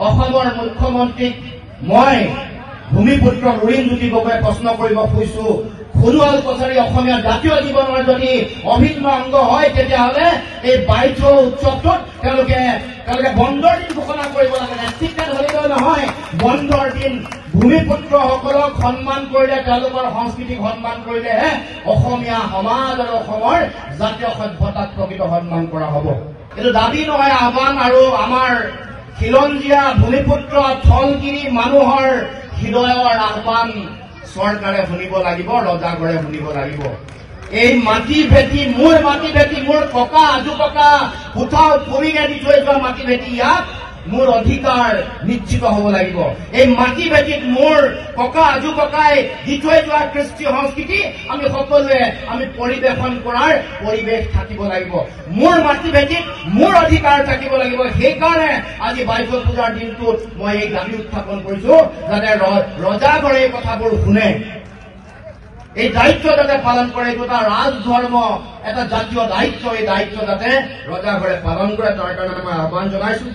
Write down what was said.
অসমৰ মুখ্যমন্ত্ৰীক মই ভূমিপুত্ৰ লুৰিণজ্যোতি গগৈয়ে প্ৰশ্ন কৰিব খুজিছো, সোণোৱাল কছাৰী অসমীয়া জাতীয় জীৱনৰ যদি অভিন্ন অংগ হয় তেতিয়াহ'লে এই বাইথ উৎসৱটোত তেওঁলোকে বন্ধৰ দিন ঘোষণা কৰিব লাগে। নেতৃত্ব ধৰিলেও নহয়, বন্ধৰ দিন ভূমিপুত্ৰসকলক সন্মান কৰিলে, তেওঁলোকৰ সংস্কৃতিক সন্মান কৰিলেহে অসমীয়া সমাজ আৰু অসমৰ জাতীয় সভ্যতাক প্ৰকৃত সন্মান কৰা হ'ব। এইটো দাবী নহয়, আহ্বান। আৰু আমাৰ খিলঞ্জীয়া ভূমিপুত্ৰ থলগিৰি মানুহৰ হৃদয়ৰ আহ্বান চৰকাৰে শুনিব লাগিব, ৰজাঘৰে শুনিব লাগিব। এই মাটি ভেটি, মোৰ মাটি ভেটি, মোৰ ককা আজু ককা কোথাও পৰিঙে দি থৈ যোৱা মাটি ভেটি, ইয়াত মোৰ অধিকাৰ নিশ্চিত হ'ব লাগিব। এই মাটি ভেটিত মোৰ ককা আজু ককাই দি থৈ যোৱা কৃষ্টি সংস্কৃতি আমি সকলোৱে পৰিৱেশন কৰাৰ পৰিৱেশ থাকিব লাগিব। মোৰ মাটি ভেটিত মোৰ অধিকাৰ থাকিব লাগিব। সেইকাৰণে আজি বাইথ পূজাৰ দিনটোত মই এই দাবী উত্থাপন কৰিছো, যাতে ৰজাঘৰে এই কথাবোৰ শুনে, এই দায়িত্ব যাতে পালন কৰে। এইটো এটা ৰাজধৰ্ম, এটা জাতীয় দায়িত্ব। এই দায়িত্ব যাতে ৰজাঘৰে পালন কৰে, তাৰ কাৰণে মই আহ্বান জনাইছো।